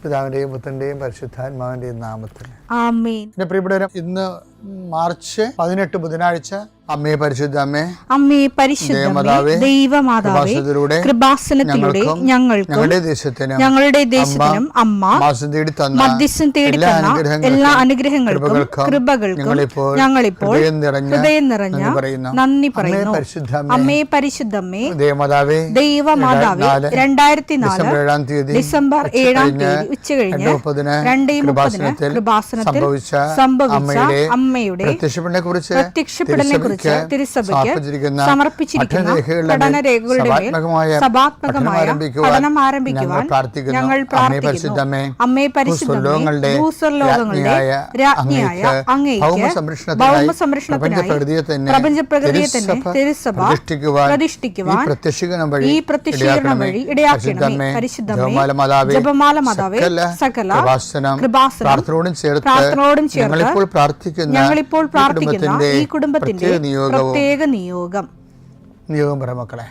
പിതാവിന്റെയും പുത്രന്റെയും പരിശുദ്ധാത്മാവിന്റെയും നാമത്തിൽ ആമേൻ. എന്റെ പ്രിയപ്പെട്ടവരെ, ഇന്ന് മാർച്ച് 18 ബുധനാഴ്ച. അമ്മേ പരിശുദ്ധ അമ്മേ, അമ്മേ പരിശുദ്ധമേ, ദൈവമാതാവേ, കൃപാസനത്തിലൂടെ ഞങ്ങളുടെ ദേശത്തിനും അമ്മ മധ്യസ്ഥം തേടി തന്ന എല്ലാ അനുഗ്രഹങ്ങൾക്കും കൃപകൾക്കും ഞങ്ങളിപ്പോൾ ഹൃദയം നിറഞ്ഞ നന്ദി പറയുന്നു. അമ്മേ പരിശുദ്ധമേ, ദൈവമാതാവേ, 2004 ഡിസംബർ 7 ഉച്ചകഴിഞ്ഞ് 2:30 കൃപാസനത്തിൽ സംഭവിച്ച അമ്മയുടെ പ്രത്യക്ഷപ്പെടലിനെ കുറിച്ച് തിരുസഭയ്ക്ക് സമർപ്പിച്ചിരിക്കുന്ന പഠനരേഖകളുടെ സഭാത്മകമായ പഠനം ആരംഭിക്കുവാൻ ഞങ്ങൾ പ്രാർത്ഥിക്കുന്നു. അമ്മേ പരിശുദ്ധമേ, ഭൂസ്വർലോകങ്ങളുടെ രാജ്ഞിയായ അങ്ങേയ്ക്ക് ഭൗമസംരക്ഷണത്തിനായി പ്രപഞ്ചപ്രകൃതിയെ തന്നെ തിരുസഭ പ്രതിഷ്ഠിക്കുവാൻ ഈ പ്രത്യക്ഷീകരണം വഴി ഇടയാക്കണമേ. പരിശുദ്ധമേ, ജപമാല മാതാവേ, സകല കൃപാസനം പ്രാർത്ഥനയോടും ചേർത്ത് ഞങ്ങളിപ്പോൾ പ്രാർത്ഥിക്കുന്ന ഈ കുടുംബത്തിന്റെ പ്രത്യേക നിയോഗം പറ മക്കളെ.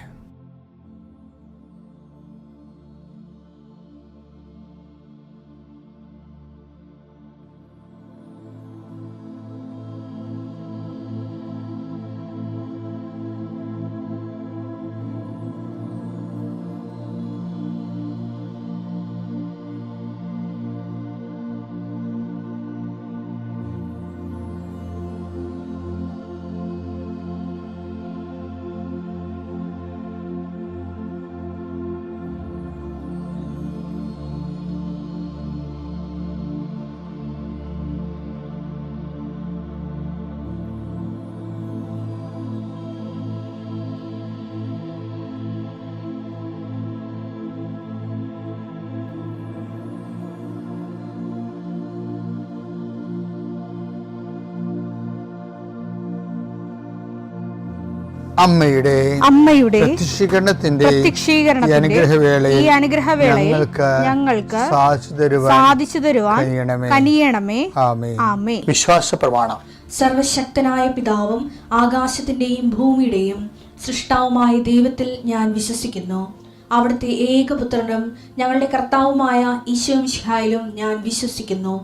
അമ്മയുടെ പ്രത്യക്ഷീകരണത്തിന്റെ ഈ അനുഗ്രഹവേളയിൽ ഞങ്ങൾക്ക് സാധിച്ചു തരുവാൻ കനിയണമേ. ആമേൻ. വിശ്വാസ പ്രമാണം. സർവശക്തനായ പിതാവും ആകാശത്തിന്റെയും ഭൂമിയുടെയും സൃഷ്ടാവുമായ ദൈവത്തിൽ ഞാൻ വിശ്വസിക്കുന്നു. അവിടുത്തെ ഏകപുത്രനും ഞങ്ങളുടെ കർത്താവുമായ ഈശോമിശിഹായിലും ഞാൻ വിശ്വസിക്കുന്നു.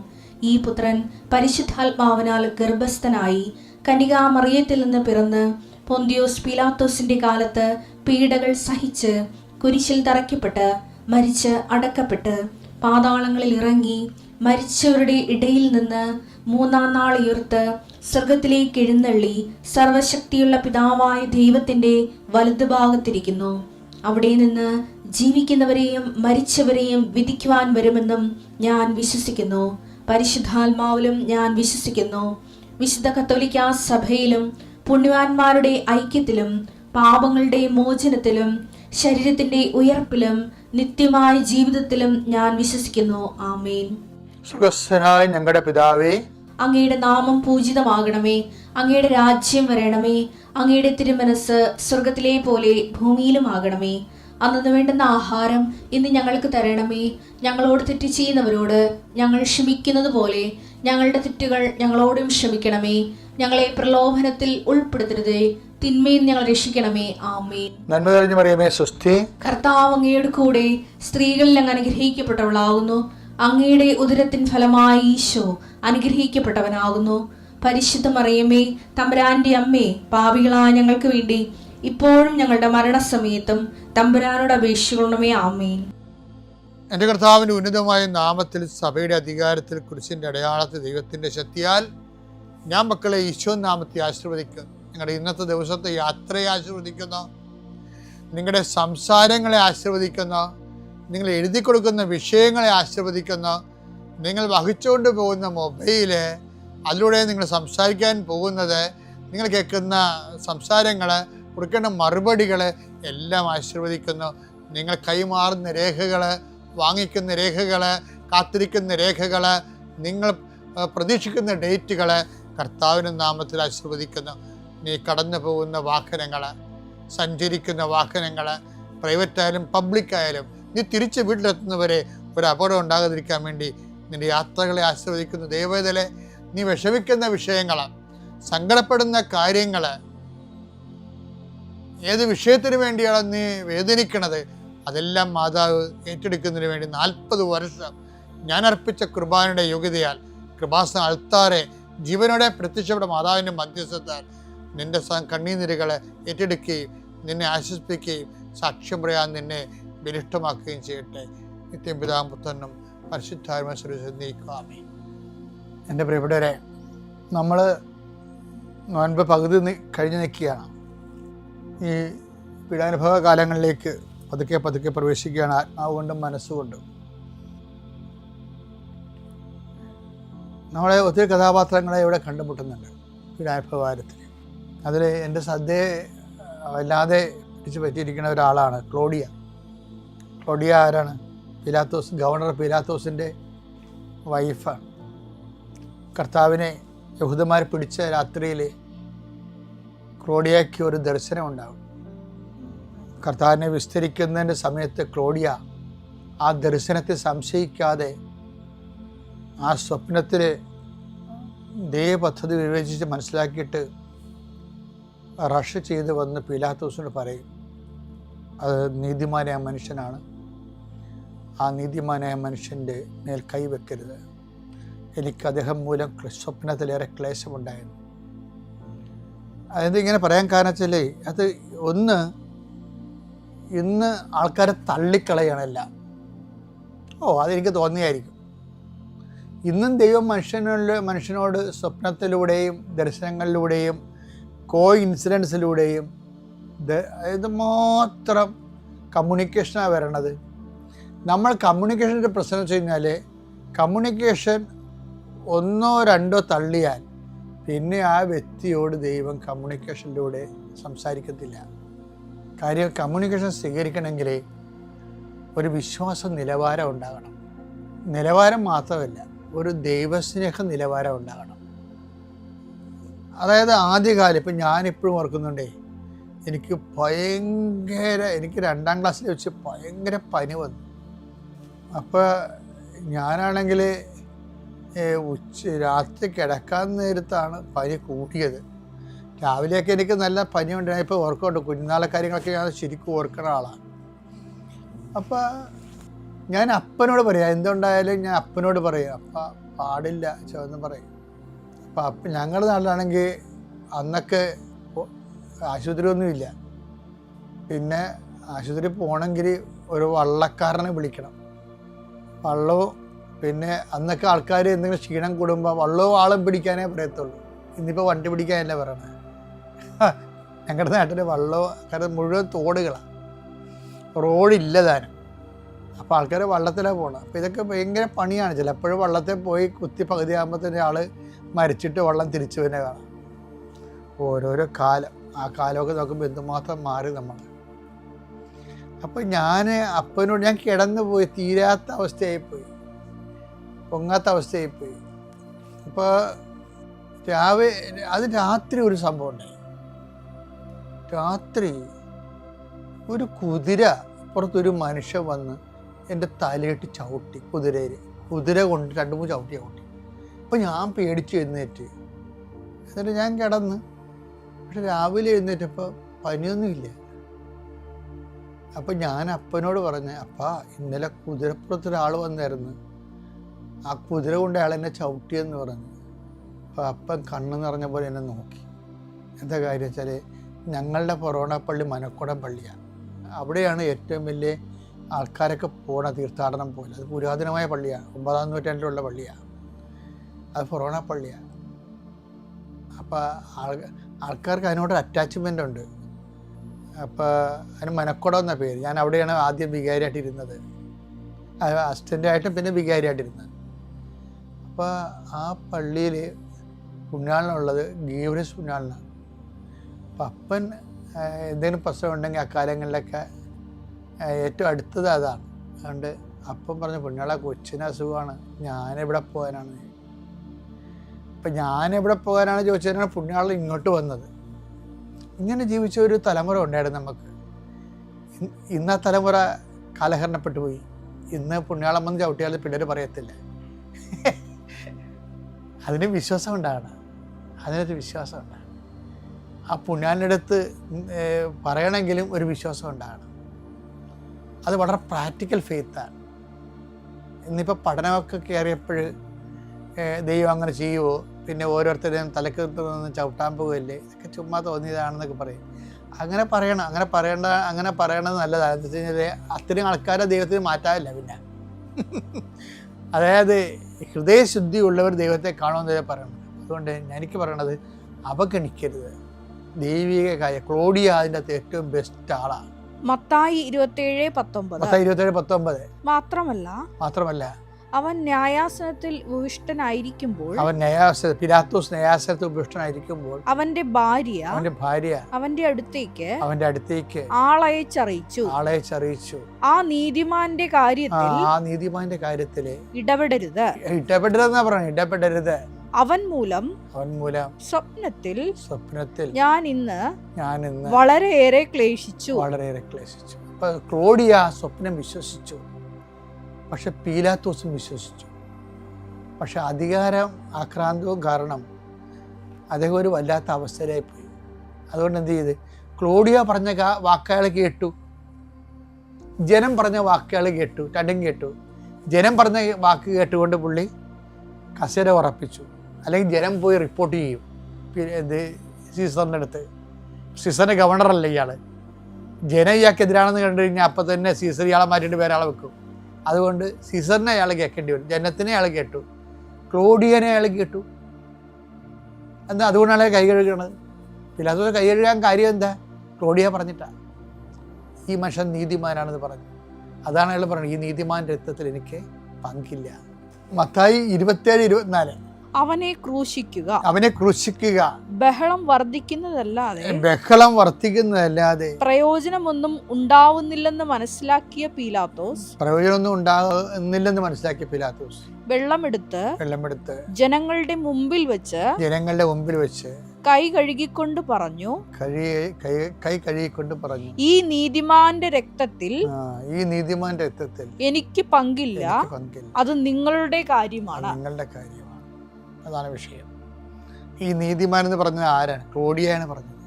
ഈ പുത്രൻ പരിശുദ്ധാത്മാവിനാൽ ഗർഭസ്ഥനായി കന്യകാമറിയത്തിൽ നിന്ന് പിറന്ന് പൊന്തിയോസ് പീലാത്തോസിന്റെ കാലത്ത് പീഡകൾ സഹിച്ച് കുരിശിൽ തറയ്ക്കപ്പെട്ട് മരിച്ച് അടക്കപ്പെട്ട് പാതാളങ്ങളിൽ ഇറങ്ങി മരിച്ചവരുടെ ഇടയിൽ നിന്ന് 3-ാം നാൾ ഉയർത്ത് സ്വർഗത്തിലേക്ക് എഴുന്നള്ളി സർവശക്തിയുള്ള പിതാവായ ദൈവത്തിന്റെ വലതുഭാഗത്തിരിക്കുന്നു. അവിടെ നിന്ന് ജീവിക്കുന്നവരെയും മരിച്ചവരെയും വിധിക്കുവാൻ വരുമെന്നും ഞാൻ വിശ്വസിക്കുന്നു. പരിശുദ്ധാത്മാവിലും ഞാൻ വിശ്വസിക്കുന്നു. വിശുദ്ധ കത്തോലിക്കാ സഭയിലും പുണ്യവാന്മാരുടെ ഐക്യത്തിലും പാപങ്ങളുടെ മോചനത്തിലും ശരീരത്തിന്റെ ഉയർപ്പിലും നിത്യമായ ജീവിതത്തിലും ഞാൻ വിശ്വസിക്കുന്നു. ആമേൻ. സുഖസ്ഥനായ ഞങ്ങളുടെ പിതാവേ, അങ്ങയുടെ നാമം പൂജിതമാകണമേ. അങ്ങയുടെ രാജ്യം വരണമേ. അങ്ങയുടെ തിരുമനസ് സ്വർഗത്തിലെ പോലെ ഭൂമിയിലും ആകണമേ. അന്നു വേണ്ടുന്ന ആഹാരം ഇന്ന് ഞങ്ങൾക്ക് തരണമേ. ഞങ്ങളോട് തെറ്റ് ചെയ്യുന്നവരോട് ഞങ്ങൾ ക്ഷമിക്കുന്നത് പോലെ ഞങ്ങളുടെ തെറ്റുകൾ ഞങ്ങളോടും ക്ഷമിക്കണമേ. ഞങ്ങളെ പ്രലോഭനത്തിൽ ഉൾപ്പെടുത്തരുതേ, തിന്മയിൽ ഞങ്ങൾ രക്ഷിക്കണമേ. ആമേൻ. നന്മ നിറഞ്ഞ മറിയമേ, സ്വസ്തി. കർത്താവ് അങ്ങയുടെ കൂടെ സ്ത്രീകളിൽ അങ്ങ് അനുഗ്രഹിക്കപ്പെട്ടവളാകുന്നു. അങ്ങയുടെ ഉദരത്തിൻ ഫലമായി ഈശോ അനുഗ്രഹിക്കപ്പെട്ടവനാകുന്നു. പരിശുദ്ധ മറിയമേ, തമ്പുരാന്റെ അമ്മേ, പാപികളായ ഞങ്ങൾക്ക് വേണ്ടി ഇപ്പോഴും ഞങ്ങളുടെ മരണസമയത്തും തമ്പുരാനോട് അപേക്ഷിക്കണമേ. ആമേൻ. എൻ്റെ കർത്താവിൻ്റെ ഉന്നതമായ നാമത്തിൽ സഭയുടെ അധികാരത്തിൽ കുരിശിൻ്റെ അടയാളത്തിൽ ദൈവത്തിൻ്റെ ശക്തിയാൽ ഞാൻ മക്കളെ ഈശോ നാമത്തെ ആശീർവദിക്കുന്നു. നിങ്ങളുടെ ഇന്നത്തെ ദിവസത്തെ യാത്രയെ ആശീർവദിക്കുന്നു. നിങ്ങളുടെ സംസാരങ്ങളെ ആശീർവദിക്കുന്നു. നിങ്ങൾ എഴുതി കൊടുക്കുന്ന വിഷയങ്ങളെ ആശീർവദിക്കുന്നു. നിങ്ങൾ വഹിച്ചുകൊണ്ട് പോകുന്ന മൊബൈല്, അതിലൂടെ നിങ്ങൾ സംസാരിക്കാൻ പോകുന്നത്, നിങ്ങൾ കേൾക്കുന്ന സംസാരങ്ങൾ, കൊടുക്കേണ്ട മറുപടികൾ എല്ലാം ആശീർവദിക്കുന്നു. നിങ്ങൾ കൈമാറുന്ന രേഖകൾ, വാങ്ങിക്കുന്ന രേഖകൾ, കാത്തിരിക്കുന്ന രേഖകൾ, നിങ്ങൾ പ്രതീക്ഷിക്കുന്ന ഡേറ്റുകൾ കർത്താവിൻ്റെ നാമത്തിൽ ആശീർവദിക്കുന്നു. നീ കടന്നു പോകുന്ന വാഹനങ്ങൾ, സഞ്ചരിക്കുന്ന വാഹനങ്ങൾ, പ്രൈവറ്റായാലും പബ്ലിക്കായാലും, നീ തിരിച്ച് വീട്ടിലെത്തുന്നവരെ ഒരു അപകടം ഉണ്ടാകാതിരിക്കാൻ വേണ്ടി നിൻ്റെ യാത്രകളെ ആശീർവദിക്കുന്നു. ദൈവവേദലെ, നീ വിഷമിക്കുന്ന വിഷയങ്ങൾ, സങ്കടപ്പെടുന്ന കാര്യങ്ങൾ, ഏത് വിഷയത്തിന് വേണ്ടിയാണ് നീ വേദനിക്കണത്, അതെല്ലാം മാതാവ് ഏറ്റെടുക്കുന്നതിന് വേണ്ടി 40 വർഷം ഞാൻ അർപ്പിച്ച കുർബാനയുടെ യോഗ്യതയാൽ കൃപാസന അൾത്താരെ ജീവനോടെ പ്രത്യക്ഷപ്പെട്ട മാതാവിൻ്റെ മധ്യസ്ഥത്താൽ നിന്റെ കണ്ണീനിരുകളെ ഏറ്റെടുക്കുകയും നിന്നെ ആശ്വസിപ്പിക്കുകയും സാക്ഷ്യം പറയാൻ നിന്നെ ബലിഷ്ഠമാക്കുകയും ചെയ്യട്ടെ. നിത്യം പിതാവും പുത്രനും പരിശുദ്ധാത്മാവിനെ. എൻ്റെ പ്രിയപ്പെട്ടവരെ, നമ്മൾ നോൻപ് പകുതി കഴിഞ്ഞ് നിൽക്കുകയാണ്. ഈ പീഡാനുഭവ കാലങ്ങളിലേക്ക് പതുക്കെ പതുക്കെ പ്രവേശിക്കുകയാണ്, ആത്മാവ് കൊണ്ടും മനസ്സുകൊണ്ടും. നമ്മളെ ഒത്തിരി കഥാപാത്രങ്ങളെ ഇവിടെ കണ്ടുമുട്ടുന്നുണ്ട് പീഡാനുഭവ കാലത്തിൽ. അതിൽ എൻ്റെ ശ്രദ്ധയെ വല്ലാതെ പിടിച്ചു പറ്റിയിരിക്കുന്ന ഒരാളാണ് ക്ലോഡിയ. ക്ലോഡിയ ആരാണ്? പിലാത്തോസ്, ഗവർണർ പിലാത്തോസിൻ്റെ വൈഫാണ്. കർത്താവിനെ യഹൂദന്മാർ പിടിച്ച രാത്രിയിൽ ക്ലോഡിയയ്ക്ക് ഒരു ദർശനം ഉണ്ടാകും. കർത്താവിനെ വിസ്തരിക്കുന്നതിൻ്റെ സമയത്ത് ക്ലോഡിയ ആ ദർശനത്തെ സംശയിക്കാതെ ആ സ്വപ്നത്തിൽ ദൈവപദ്ധതി വിവേചിച്ച് മനസ്സിലാക്കിയിട്ട് റഷ് ചെയ്ത് വന്ന് പിലാത്തോസിനോട് പറയും, അത് നീതിമാനായ മനുഷ്യനാണ്, ആ നീതിമാനായ മനുഷ്യൻ്റെ മേൽ കൈവെക്കരുത്, എനിക്ക് അദ്ദേഹം മൂലം സ്വപ്നത്തിലേറെ ക്ലേശമുണ്ടായിരുന്നു. അതായത് ഇങ്ങനെ പറയാൻ കാരണം വെച്ചാൽ അത് ഒന്ന്, ഇന്ന് ആൾക്കാരെ തള്ളിക്കളയണമല്ല. അതെനിക്ക് തോന്നിയായിരിക്കും. ഇന്നും ദൈവം മനുഷ്യനോട് സ്വപ്നത്തിലൂടെയും ദർശനങ്ങളിലൂടെയും ഇൻസിഡൻസിലൂടെയും ഇത് മാത്രം കമ്മ്യൂണിക്കേഷനാണ് വരണത്. നമ്മൾ കമ്മ്യൂണിക്കേഷൻ്റെ പ്രശ്നം വെച്ച് കഴിഞ്ഞാൽ കമ്മ്യൂണിക്കേഷൻ ഒന്നോ രണ്ടോ തള്ളിയാൽ പിന്നെ ആ വ്യക്തിയോട് ദൈവം കമ്മ്യൂണിക്കേഷനിലൂടെ സംസാരിക്കത്തില്ല. കാര്യം കമ്മ്യൂണിക്കേഷൻ സ്വീകരിക്കണമെങ്കിൽ ഒരു വിശ്വാസ നിലവാരം ഉണ്ടാകണം. നിലവാരം മാത്രമല്ല, ഒരു ദൈവസ്നേഹ നിലവാരം ഉണ്ടാകണം. അതായത് ആദ്യകാലം, ഇപ്പം ഞാനിപ്പോഴും ഓർക്കുന്നുണ്ടേ, എനിക്ക് 2ാം ക്ലാസ്സിൽ വെച്ച് ഭയങ്കര പനി വന്നു. അപ്പോൾ ഞാനാണെങ്കിൽ രാത്രി കിടക്കാൻ നേരത്താണ് പനി കൂട്ടിയത്. രാവിലെയൊക്കെ എനിക്ക് നല്ല പനി ഉണ്ടായി. ഇപ്പോൾ ഓർക്കുന്നുണ്ട്, കുഞ്ഞുനാളെ കാര്യങ്ങളൊക്കെ ഞാൻ ശരിക്കും ഓർക്കുന്ന ആളാണ്. അപ്പോൾ ഞാൻ അപ്പനോട് പറയാം, എന്തുണ്ടായാലും ഞാൻ അപ്പനോട് പറയും, അപ്പം പാടില്ല ചെന്ന് പറയും. അപ്പം ഞങ്ങളുടെ നാട്ടിലാണെങ്കിൽ അന്നൊക്കെ ആശുപത്രിയൊന്നുമില്ല. പിന്നെ ആശുപത്രി പോകണമെങ്കിൽ ഒരു വള്ളക്കാരനെ വിളിക്കണം. വള്ളവും പിന്നെ അന്നൊക്കെ ആൾക്കാർ എന്തെങ്കിലും ക്ഷീണം കൂടുമ്പോൾ വള്ളവും ആളും പിടിക്കാനേ പറയത്തുള്ളൂ. ഇന്നിപ്പോൾ വണ്ടി പിടിക്കാനല്ല പറയണത്. ഞങ്ങളുടെ നാട്ടിൽ വള്ളവും, കാരണം മുഴുവൻ തോടുകളാണ്, റോഡില്ല താനും. അപ്പോൾ ആൾക്കാർ വള്ളത്തിലാണ് പോകണം. അപ്പോൾ ഇതൊക്കെ ഭയങ്കര പണിയാണ്. ചിലപ്പോഴും വള്ളത്തിൽ പോയി കുത്തി പകുതിയാകുമ്പോൾ തന്നെ ആൾ മരിച്ചിട്ട് വെള്ളം തിരിച്ചു തന്നെ കാണാം. ഓരോരോ കാലം, ആ കാലമൊക്കെ നോക്കുമ്പോൾ എന്തുമാത്രം മാറി നമ്മൾ. അപ്പോൾ ഞാൻ അപ്പനോട്, ഞാൻ കിടന്നു പോയി, തീരാത്ത അവസ്ഥയായിപ്പോയി, പൊങ്ങാത്ത അവസ്ഥയായിപ്പോയി. അപ്പോൾ രാത്രി ഒരു സംഭവം ഉണ്ടായി. രാത്രി ഒരു കുതിര, പുറത്തൊരു മനുഷ്യൻ വന്ന് എൻ്റെ തലയിട്ട് ചവിട്ടി. കുതിര കൊണ്ട് 2-3 ചവിട്ടി. അപ്പോൾ ഞാൻ പേടിച്ച് എഴുന്നേറ്റ്. എന്നിട്ട് ഞാൻ കിടന്ന്. പക്ഷെ രാവിലെ എഴുന്നേറ്റപ്പോൾ പനിയൊന്നുമില്ല. അപ്പം ഞാൻ അപ്പനോട് പറഞ്ഞ്, അപ്പാ ഇന്നലെ കുതിരപ്പുറത്തൊരാൾ വന്നായിരുന്നു, ആ കുതിര കൊണ്ട് അയാൾ എന്നെ ചവിട്ടിയെന്ന് പറഞ്ഞു. അപ്പോൾ അപ്പൻ കണ്ണ് നിറഞ്ഞ പോലെ എന്നെ നോക്കി. എന്താ കാര്യം വെച്ചാൽ ഞങ്ങളുടെ ഫൊറോണ പള്ളി മനക്കുടം പള്ളിയാണ്. അവിടെയാണ് ഏറ്റവും വലിയ ആൾക്കാരൊക്കെ പോണ തീർത്ഥാടനം പോലെ. അത് പുരാതനമായ പള്ളിയാണ്, 9ാം നൂറ്റാണ്ടിലുള്ള പള്ളിയാണ്. അത് ഫൊറോണ പള്ളിയാണ്. അപ്പോൾ ആൾക്കാർക്ക് അതിനോടൊരു അറ്റാച്ച്മെൻ്റ് ഉണ്ട്. അപ്പോൾ അതിന് മനക്കുടം എന്ന പേര്. ഞാൻ അവിടെയാണ് ആദ്യം വികാരിയായിട്ടിരുന്നത്, അസിസ്റ്റൻ്റായിട്ടും പിന്നെ വികാരിയായിട്ടിരുന്നത്. അപ്പോൾ ആ പള്ളിയിൽ പുണ്യാളനുള്ളത് ഗീവറിസ് പുണ്യാളനാണ്. അപ്പം അപ്പൻ എന്തെങ്കിലും പ്രശ്നം ഉണ്ടെങ്കിൽ അക്കാലങ്ങളിലൊക്കെ ഏറ്റവും അടുത്തത് അതാണ്. അതുകൊണ്ട് അപ്പം പറഞ്ഞു, പുണ്യാള കൊച്ചിന് അസുഖമാണ്, ഞാനെവിടെ പോകാനാണ്. അപ്പം ഞാനെവിടെ പോകാനാണ് ചോദിച്ചതിനാണ് പുണ്യാളൻ ഇങ്ങോട്ട് വന്നത്. ഇങ്ങനെ ജീവിച്ച ഒരു തലമുറ ഉണ്ടായിരുന്നു നമുക്ക്. ഇന്ന് ആ തലമുറ കാലഹരണപ്പെട്ടു പോയി. ഇന്ന് പുണ്യാളം വന്ന് ചവിട്ടിയാൽ പിള്ളേർ പറയത്തില്ല. അതിന് വിശ്വാസം ഉണ്ടാകണം, അതിനൊരു വിശ്വാസം ഉണ്ടാകണം. ആ പുണ്യാളിൻ്റെ അടുത്ത് പറയണമെങ്കിലും ഒരു വിശ്വാസം ഉണ്ടാകണം. അത് വളരെ പ്രാക്ടിക്കൽ ഫെയ്ത്താണ്. ഇന്നിപ്പോൾ പഠനമൊക്കെ കയറിയപ്പോൾ ദൈവം അങ്ങനെ ചെയ്യുമോ, പിന്നെ ഓരോരുത്തരെയും തലക്ക് നിന്ന് ചവിട്ടാൻ പോവുകയല്ലേ, ഇതൊക്കെ ചുമ്മാ തോന്നിയതാണെന്നൊക്കെ പറയും. അങ്ങനെ പറയണത് നല്ലതാണ്. എന്താ വെച്ച് കഴിഞ്ഞാൽ അത്രയും ആൾക്കാരെ ദൈവത്തിന് മാറ്റാറില്ല. പിന്നെ അതായത് ഹൃദയശുദ്ധി ഉള്ളവർ ദൈവത്തെ കാണുമെന്നേ പറയണത്. അതുകൊണ്ട് എനിക്ക് പറയണത് അവഗണിക്കരുത് ദൈവിക കാര്യം. ക്ലോഡിയ അതിൻ്റെ അകത്ത് ഏറ്റവും ബെസ്റ്റ് ആളാണ്. മത്തായി 27:19 മാത്രമല്ല അവൻ ന്യായാസനത്തിൽ ഉപവിഷ്ടനായിരിക്കുമ്പോൾ പിലാത്തോസ് ന്യായാസനത്തിൽ ഉപവിഷ്ടനായിരിക്കുമ്പോൾ അവന്റെ ഭാര്യ അവന്റെ അടുത്തേക്ക് ആളയച്ചറിയിച്ചു ആ നീതിമാന്റെ കാര്യത്തിൽ ഇടപെടരുതെന്നാ പറഞ്ഞു. ഇടപെടരുത്. അവൻ മൂലം സ്വപ്നത്തിൽ ഞാൻ ഇന്ന് വളരെയേറെ ക്ലേശിച്ചു. അപ്പൊ ക്ലോഡിയ സ്വപ്നം വിശ്വസിച്ചു, പക്ഷെ പീലാത്തോസും വിശ്വസിച്ചു. പക്ഷെ അധികാരം ആക്രാന്തവും കാരണം അദ്ദേഹം ഒരു വല്ലാത്ത അവസ്ഥയിലായിപ്പോയി. അതുകൊണ്ട് എന്ത് ചെയ്ത്, ക്ലോഡിയ പറഞ്ഞ വാക്കുകൾ കേട്ടു, ജനം പറഞ്ഞ വാക്കുകൾ കേട്ടു, രണ്ടും കേട്ടു. ജനം പറഞ്ഞ വാക്ക് കേട്ടുകൊണ്ട് പുള്ളി കസേര ഉറപ്പിച്ചു. അല്ലെങ്കിൽ ജനം പോയി റിപ്പോർട്ട് ചെയ്യും സീസറിൻ്റെ അടുത്ത്. സീസറിൻ്റെ ഗവർണറല്ല ഇയാൾ. ജനം ഇയാൾക്കെതിരാണെന്ന് കണ്ടു കഴിഞ്ഞാൽ അപ്പം തന്നെ സീസർ ഇയാളെ മാറ്റിയിട്ട് വേറെ ആളെ വെക്കും. അതുകൊണ്ട് സീസറിനെ അയാൾ കേൾക്കേണ്ടി വരും. ജനത്തിനെ അയാൾ കേട്ടു, ക്ലോഡിയനെ അയാൾ കേട്ടു. എന്താ അതുകൊണ്ടാണ് അയാൾ കൈ കഴുകണത്. പിലാത്തോസ് കൈ കഴുകാൻ കാര്യം എന്താ? ക്ലോഡിയ പറഞ്ഞിട്ടാണ്. ഈ മനുഷ്യൻ നീതിമാനാണെന്ന് പറഞ്ഞു. അതാണ് അയാൾ പറയുന്നത്, ഈ നീതിമാൻ്റെ രക്തത്തിൽ എനിക്ക് പങ്കില്ല. മത്തായി 27:24 അവനെ ക്രൂശിക്കുക ബഹളം വർദ്ധിക്കുന്നതല്ലാതെ പ്രയോജനമൊന്നും ഉണ്ടാവുന്നില്ലെന്ന് മനസ്സിലാക്കിയ പീലാത്തോസ് വെള്ളമെടുത്ത് ജനങ്ങളുടെ മുമ്പിൽ വെച്ച് കൈ കഴുകിക്കൊണ്ട് പറഞ്ഞു, ഈ നീതിമാന്റെ രക്തത്തിൽ എനിക്ക് പങ്കില്ല, അത് നിങ്ങളുടെ കാര്യമാണ്. അതാണ് വിഷയം. ഈ നീതിമാൻ എന്ന് പറഞ്ഞത് ആരാണ്? ക്ലോഡിയാണ് പറഞ്ഞത്.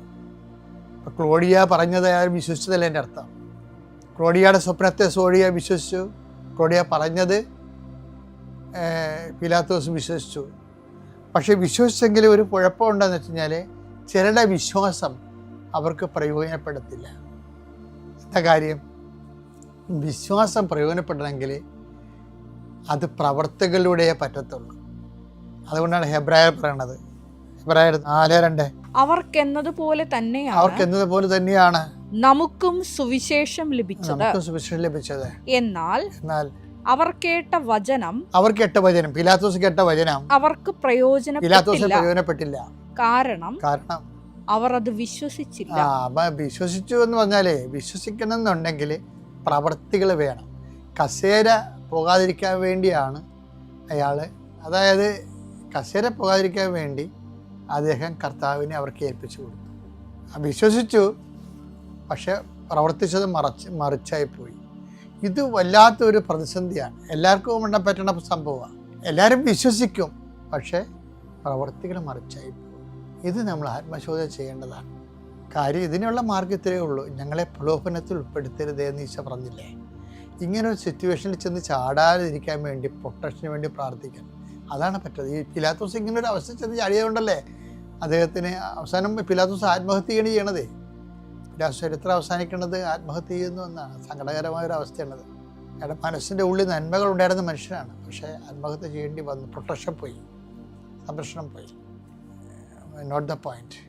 അപ്പം ക്ലോഡിയ പറഞ്ഞത് ആരും വിശ്വസിച്ചതല്ല എൻ്റെ അർത്ഥം. ക്ലോഡിയയുടെ സ്വപ്നത്തെ ക്ലോഡിയ വിശ്വസിച്ചു. ക്ലോഡിയ പറഞ്ഞത് പീലാത്തോസ് വിശ്വസിച്ചു. പക്ഷെ വിശ്വസിച്ചെങ്കിലും ഒരു കുഴപ്പമുണ്ടെന്ന് വെച്ച് കഴിഞ്ഞാൽ ചിലരുടെ വിശ്വാസം അവർക്ക് പ്രയോജനപ്പെടത്തില്ല. എന്താ കാര്യം? വിശ്വാസം പ്രയോജനപ്പെടണമെങ്കിൽ അത് പ്രവർത്തികളിലൂടെ പറ്റത്തുള്ളൂ. അതുകൊണ്ടാണ് ഹെബ്രായർ പറയണത്, ഹെബ്രായർ 4:2 അവർക്കെന്നതുപോലെ തന്നെയാണ് നമുക്കും സുവിശേഷം ലഭിച്ചത്. എന്നാൽ അവർ കേട്ട വചനം പീലാത്തോസ് കേട്ട വചനം അവർക്ക് പ്രയോജനപ്പെട്ടില്ല. കാരണം അവർ അത് വിശ്വസിച്ചില്ല. വിശ്വസിച്ചു എന്ന് പറഞ്ഞാലേ, വിശ്വസിക്കണം എന്നുണ്ടെങ്കിൽ പ്രവർത്തികൾ വേണം. കസേര പോകാതിരിക്കാൻ വേണ്ടിയാണ് അയാള്, അതായത് കസേര പോകാതിരിക്കാൻ വേണ്ടി അദ്ദേഹം കർത്താവിനെ അവർക്ക് ഏൽപ്പിച്ചു കൊടുത്തു. വിശ്വസിച്ചു, പക്ഷെ പ്രവർത്തിച്ചത് മറിച്ചായിപ്പോയി. ഇത് വല്ലാത്തൊരു പ്രതിസന്ധിയാണ്. എല്ലാവർക്കും പറ്റുന്ന സംഭവമാണ്. എല്ലാവരും വിശ്വസിക്കും, പക്ഷേ പ്രവർത്തികൾ മറിച്ചായിപ്പോയി. ഇത് നമ്മൾ ആത്മശോധന ചെയ്യേണ്ടതാണ്. കാര്യം ഇതിനുള്ള മാർഗ്ഗത്തിലേ ഉള്ളൂ. ഞങ്ങളെ പ്രലോഭനത്തിൽ ഉൾപ്പെടുത്തരുതേ എന്ന് ഈശോ പറഞ്ഞില്ലേ? ഇങ്ങനൊരു സിറ്റുവേഷനിൽ ചെന്ന് ചാടാതിരിക്കാൻ വേണ്ടി, പ്രൊട്ടക്ഷന് വേണ്ടി പ്രാർത്ഥിക്കണം. അതാണ് പറ്റുന്നത്. ഈ പിലാത്തോസ് ഇങ്ങനൊരു അവസ്ഥ ചെന്ന് ചാടിയതുകൊണ്ടല്ലേ അദ്ദേഹത്തിന് അവസാനം പിലാത്തോസ് ആത്മഹത്യ ചെയ്യണതേ. പിലാത്തോസ് ചരിത്രം അവസാനിക്കുന്നത് ആത്മഹത്യ ചെയ്യുന്നു എന്നാണ്. സങ്കടകരമായൊരു അവസ്ഥയാണത്. അയാളുടെ മനസ്സിൻ്റെ ഉള്ളിൽ നന്മകൾ ഉണ്ടായിരുന്ന മനുഷ്യനാണ്, പക്ഷേ ആത്മഹത്യ ചെയ്യേണ്ടി വന്നു. പ്രൊട്ടക്ഷൻ പോയി, സംരക്ഷണം പോയി. Note the point.